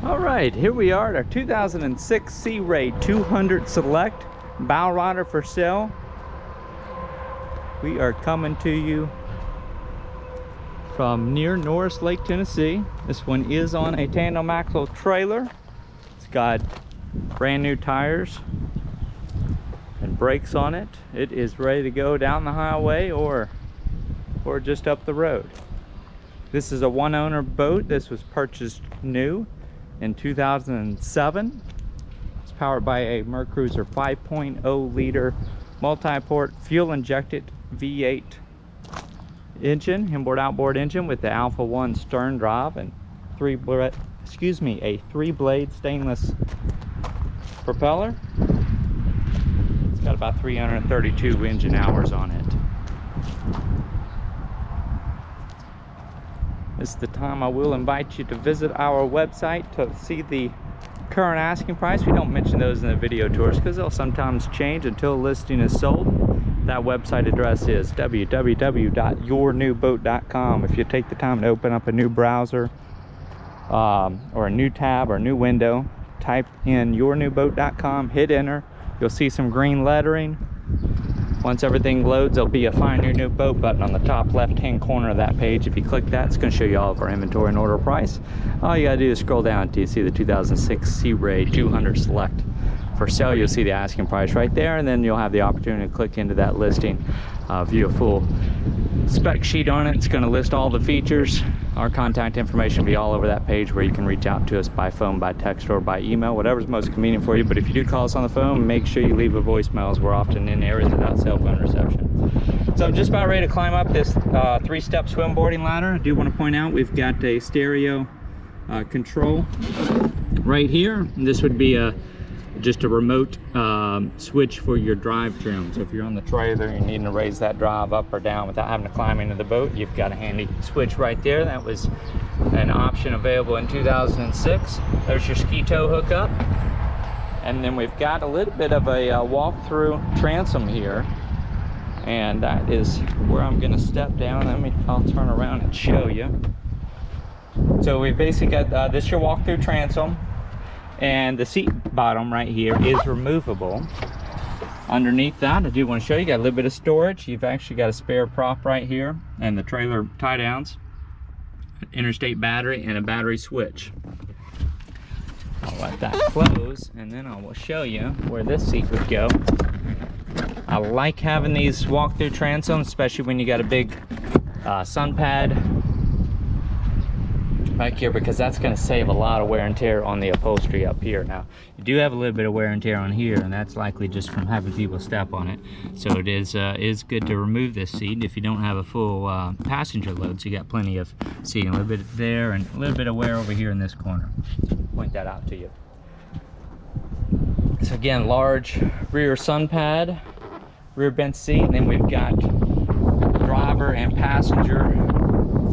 All right, here we are at our 2006 SeaRay 200 Select Bowrider for sale. We are coming to you from near Norris Lake, Tennessee. This one is on a tandem axle trailer. It's got brand new tires and brakes on it. It is ready to go down the highway or just up the road. This is a one owner boat. This was purchased new in 2007. It's powered by a MerCruiser 5.0 liter multi-port fuel injected V8 engine, inboard outboard engine with the Alpha 1 Sterndrive and a 3-blade stainless propeller. It's got about 332 engine hours on it. This is the time I will invite you to visit our website to see the current asking price. We don't mention those in the video tours because they'll sometimes change until a listing is sold. That website address is www.yournewboat.com. If you take the time to open up a new browser or a new tab or a new window, type in yournewboat.com, hit enter. You'll see some green lettering. Once everything loads, there'll be a Find Your New Boat button on the top left-hand corner of that page. If you click that, it's going to show you all of our inventory and order price. All you got to do is scroll down until you see the 2006 SeaRay 200 Select for sale. You'll see the asking price right there, and then you'll have the opportunity to click into that listing, view a full spec sheet on it. It's going to list all the features. Our contact information will be all over that page where you can reach out to us by phone, by text, or by email, whatever's most convenient for you. But if you do call us on the phone, make sure you leave a voicemail, as we're often in areas without cell phone reception. So I'm just about ready to climb up this 3-step swimboarding ladder. I do want to point out we've got a stereo control right here. And this would be just a remote switch for your drive trim. So if you're on the trailer, you're needing to raise that drive up or down without having to climb into the boat, you've got a handy switch right there. That was an option available in 2006. There's your ski tow hookup. And then we've got a little bit of a walk-through transom here. And that is where I'm gonna step down. I'll turn around and show you. So we basically got this your walk-through transom. And the seat bottom right here is removable. Underneath that, I do want to show you, got a little bit of storage. You've actually got a spare prop right here and the trailer tie downs, an interstate battery, and a battery switch. I'll let that close, and then I will show you where this seat would go. I like having these walk-through transoms, especially when you got a big sun pad back here, because that's going to save a lot of wear and tear on the upholstery up here. Now you do have a little bit of wear and tear on here, and that's likely just from having people step on it. So it is good to remove this seat if you don't have a full passenger load, so you got plenty of seating. A little bit there and a little bit of wear over here in this corner. Point that out to you. So again, large rear sun pad, rear bench seat, and then we've got driver and passenger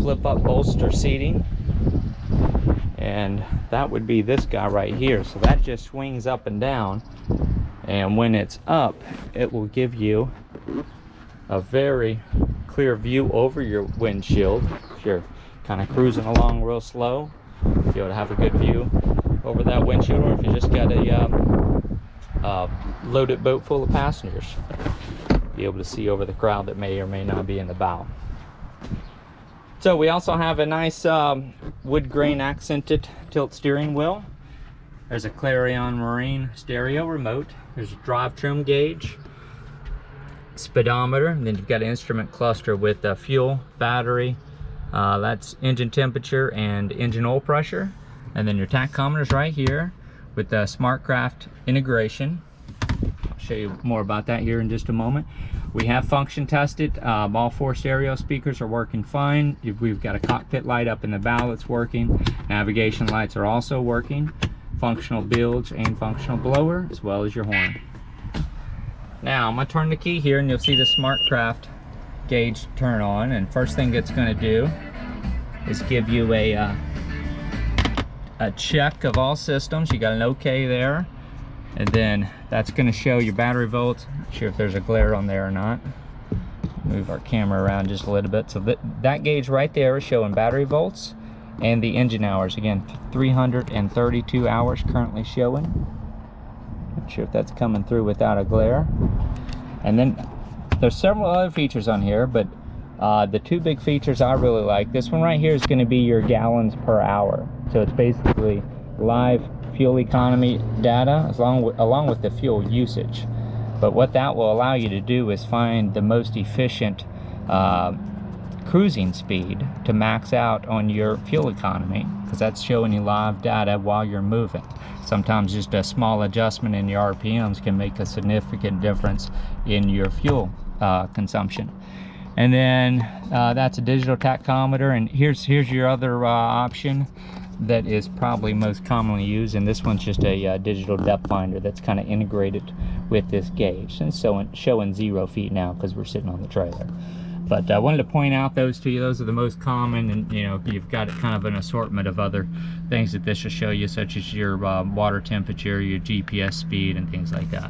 flip up bolster seating. And that would be this guy right here. So that just swings up and down, and when it's up, it will give you a very clear view over your windshield. If you're kind of cruising along real slow, you'll be able to have a good view over that windshield, or if you just got a loaded boat full of passengers, be able to see over the crowd that may or may not be in the bow. So we also have a nice wood grain accented tilt steering wheel. There's a Clarion Marine stereo remote. There's a drive trim gauge, speedometer, and then you've got an instrument cluster with fuel, battery, that's engine temperature and engine oil pressure. And then your tachometer's right here with the SmartCraft integration. I'll show you more about that here in just a moment. We have function tested. All 4 stereo speakers are working fine. We've got a cockpit light up in the bow that's working. Navigation lights are also working. Functional bilge and functional blower, as well as your horn. Now I'm gonna turn the key here, and you'll see the SmartCraft gauge turn on. And first thing it's gonna do is give you a check of all systems. You got an OK there. And then that's going to show your battery volts. Not sure if there's a glare on there or not. Move our camera around just a little bit. So that gauge right there is showing battery volts. And the engine hours, again, 332 hours currently showing. Not sure if that's coming through without a glare. And then there's several other features on here, but the two big features I really like, this one right here is going to be your gallons per hour. So it's basically live fuel economy data along with the fuel usage. But what that will allow you to do is find the most efficient cruising speed to max out on your fuel economy, because that's showing you live data while you're moving. Sometimes just a small adjustment in your RPMs can make a significant difference in your fuel consumption. And then that's a digital tachometer, and here's your other option that is probably most commonly used, and this one's just a digital Depthfinder that's kind of integrated with this gauge, and so showing 0 feet now because we're sitting on the trailer. But I wanted to point out those to you. Those are the most common, and you know, you've got kind of an assortment of other things that this will show you, such as your water temperature, your GPS speed, and things like that.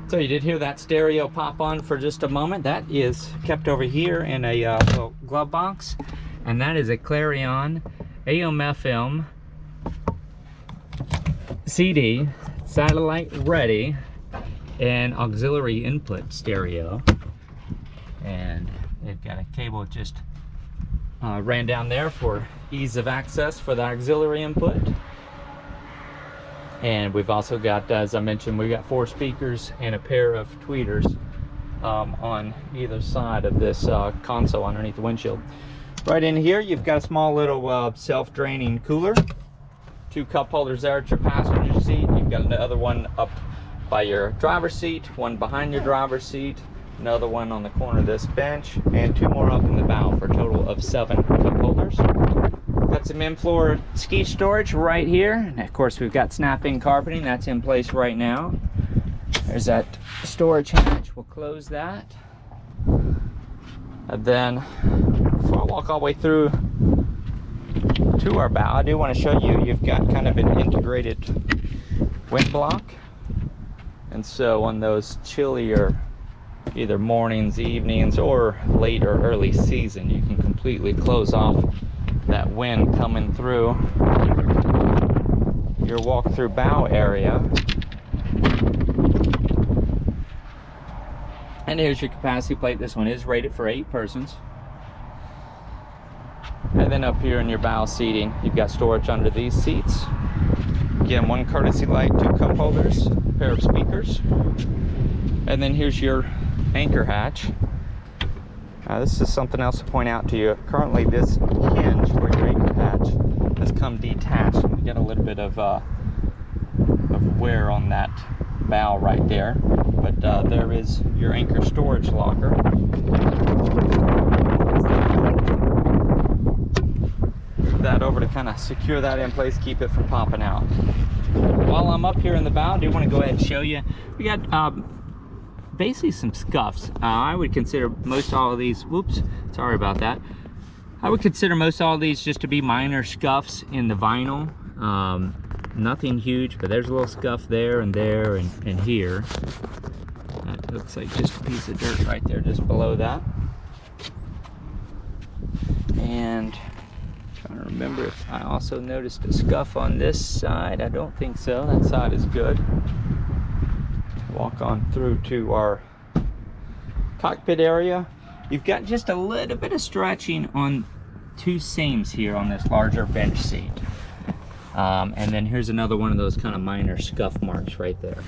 So you did hear that stereo pop on for just a moment. That is kept over here in a little glove box, and that is a Clarion AM/FM CD satellite ready and auxiliary input stereo. And they've got a cable just ran down there for ease of access for the auxiliary input. And we've also got, as I mentioned, we've got 4 speakers and a pair of tweeters on either side of this console underneath the windshield. Right in here, you've got a small little self-draining cooler. 2 cup holders there at your passenger seat. You've got another one up by your driver's seat, one behind your driver's seat, another one on the corner of this bench, and 2 more up in the bow for a total of 7 cup holders. Got some in-floor ski storage right here, and of course we've got snap-in carpeting that's in place right now. There's that storage hatch, we'll close that. And then before I walk all the way through to our bow, I do want to show you, you've got kind of an integrated wind block. And so on those chillier either mornings, evenings, or late or early season, you can completely close off that wind coming through your walk-through bow area. And here's your capacity plate. This one is rated for 8 persons. And then up here in your bow seating, you've got storage under these seats. Again, 1 courtesy light, 2 cup holders, a pair of speakers. And then here's your anchor hatch. This is something else to point out to you. Currently, this hinge for your anchor hatch has come detached. You get a little bit of wear on that bow right there. But there is your anchor storage locker. That over to kind of secure that in place, keep it from popping out. While I'm up here in the bow, I do want to go ahead and show you. We got basically some scuffs. I would consider most all of these, whoops, sorry about that. I would consider most all of these just to be minor scuffs in the vinyl. Nothing huge, but there's a little scuff there and here. That looks like just a piece of dirt right there just below that. And trying to remember if I also noticed a scuff on this side. I don't think so. That side is good. Walk on through to our cockpit area. You've got just a little bit of stretching on 2 seams here on this larger bench seat. And then here's another one of those kind of minor scuff marks right there.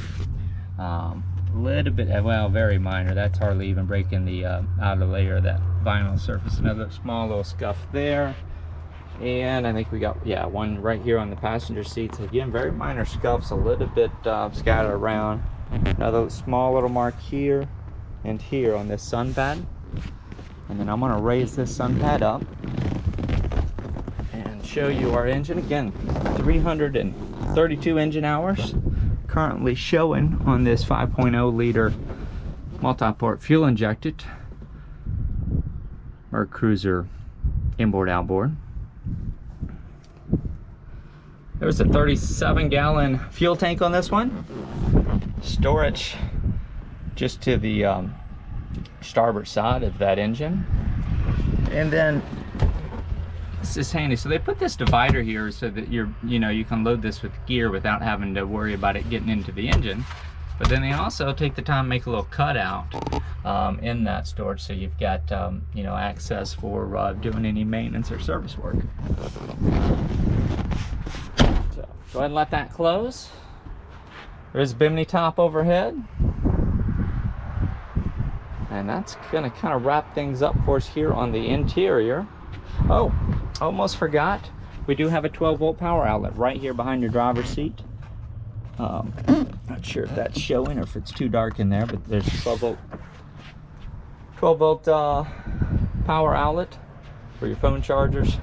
A little bit, well, very minor. That's hardly even breaking the outer layer of that vinyl surface. Another small little scuff there. And I think we got, yeah, one right here on the passenger seats. Again, very minor scuffs, a little bit scattered around. Another small little mark here and here on this sun pad. And then I'm going to raise this sun pad up and show you our engine. Again, 332 engine hours currently showing on this 5.0 liter multi-port fuel injected MerCruiser inboard outboard. There's a 37-gallon fuel tank on this one. Storage just to the starboard side of that engine. And then this is handy. So they put this divider here so that you can load this with gear without having to worry about it getting into the engine. But then they also take the time to make a little cutout in that storage, so you've got access for doing any maintenance or service work. So go ahead and let that close. There's Bimini top overhead. And that's gonna kind of wrap things up for us here on the interior. Oh, almost forgot. We do have a 12-volt power outlet right here behind your driver's seat. Not sure if that's showing or if it's too dark in there, but there's a 12 volt power outlet for your phone chargers.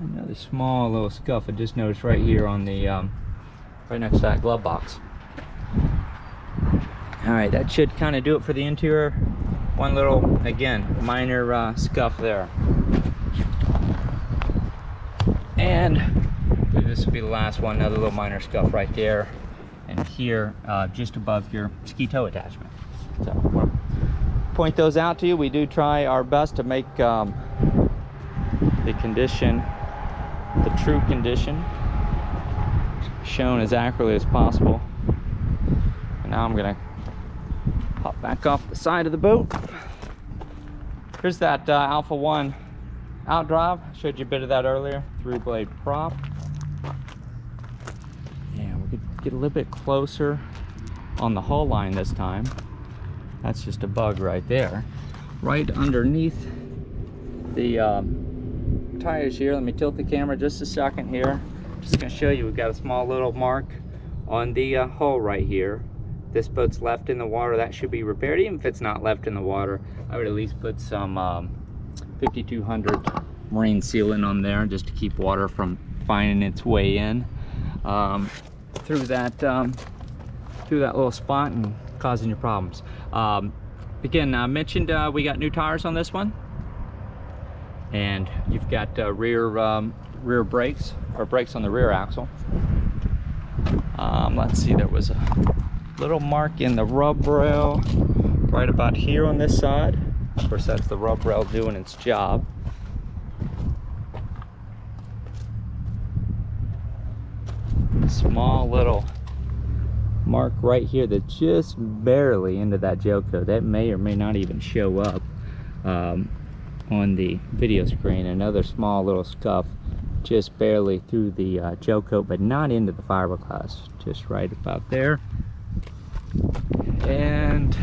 Another small little scuff I just noticed right here on the right next to that glove box. All right, that should kind of do it for the interior. One little, again, minor scuff there. And this will be the last one, another little minor scuff right there. And here, just above your ski tow attachment. So we'll point those out to you. We do try our best to make the condition, the true condition, shown as accurately as possible. And now I'm gonna hop back off the side of the boat. Here's that Alpha 1 Outdrive. Showed you a bit of that earlier. 3-blade prop. Yeah, we could get a little bit closer on the hull line this time. That's just a bug right there. Right underneath the tires here. Let me tilt the camera just a second here. Just gonna show you, we've got a small little mark on the hull right here. This boat's left in the water, that should be repaired. Even if it's not left in the water, I would at least put some 5200 marine sealant on there just to keep water from finding its way in through that little spot and causing you problems. Again, I mentioned we got new tires on this one, and you've got rear brakes, or brakes on the rear axle. Let's see, there was a little mark in the rub rail right about here on this side. Of course, that's the rub rail doing its job. Small little mark right here that's just barely into that gel coat. That may or may not even show up on the video screen. Another small little scuff just barely through the gel coat, but not into the fiberglass, just right about there. And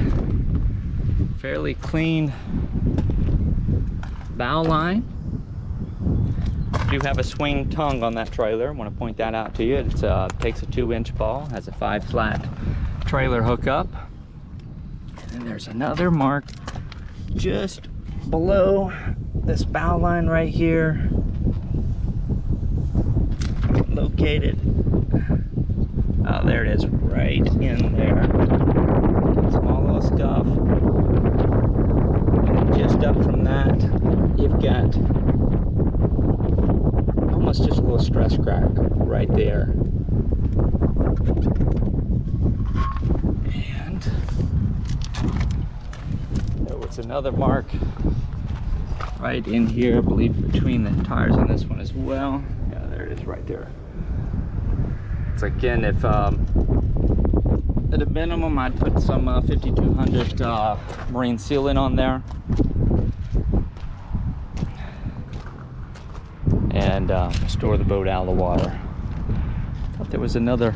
fairly clean bow line. Do have a swing tongue on that trailer. I want to point that out to you. It takes a 2-inch ball, has a 5-flat trailer hookup. And there's another mark just below this bow line right here, located. Oh, there it is, right in there. Small little scuff. And then just up from that, you've got almost just a little stress crack right there. And there was another mark right in here, I believe between the tires on this one as well. Yeah, there it is right there. It's again, if at a minimum I'd put some 5200 marine sealant on there, and store the boat out of the water. Thought there was another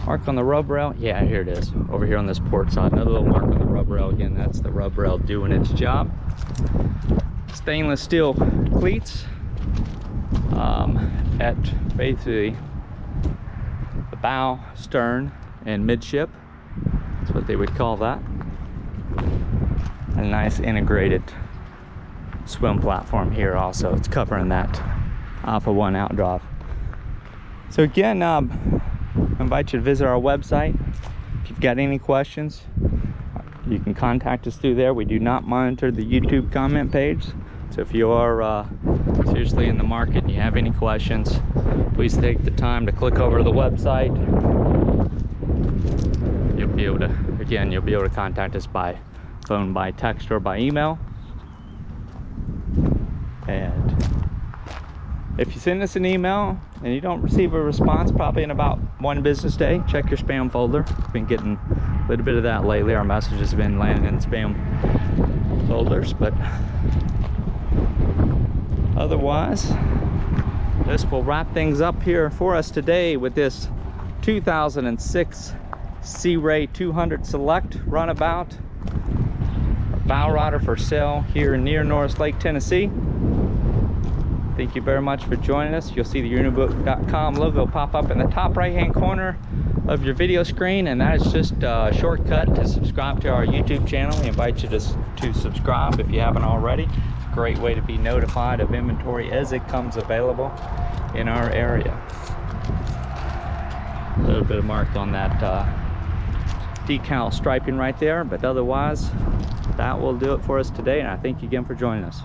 mark on the rub rail. Yeah, here it is, over here on this port side. Another little mark on the rub rail. Again, that's the rub rail doing its job. Stainless steel cleats at basically the bow, stern, and midship. That's what they would call that. A nice integrated swim platform here also. It's covering that Alpha 1 Outdrive. So again, I invite you to visit our website. If you've got any questions, you can contact us through there. We do not monitor the YouTube comment page. So if you are seriously in the market and you have any questions, please take the time to click over to the website. You'll be able to, again, you'll be able to contact us by phone, by text, or by email. And if you send us an email and you don't receive a response, probably in about 1 business day, check your spam folder. Been getting a little bit of that lately. Our messages have been landing in spam folders, but otherwise, this will wrap things up here for us today with this 2006 SeaRay 200 Select runabout. Bowrider for sale here near Norris Lake, Tennessee. Thank you very much for joining us. You'll see the uniboat.com logo pop up in the top right hand corner of your video screen, and that is just a shortcut to subscribe to our YouTube channel. We invite you to subscribe if you haven't already. It's a great way to be notified of inventory as it comes available in our area. A little bit of mark on that decal striping right there, but otherwise that will do it for us today, and I thank you again for joining us.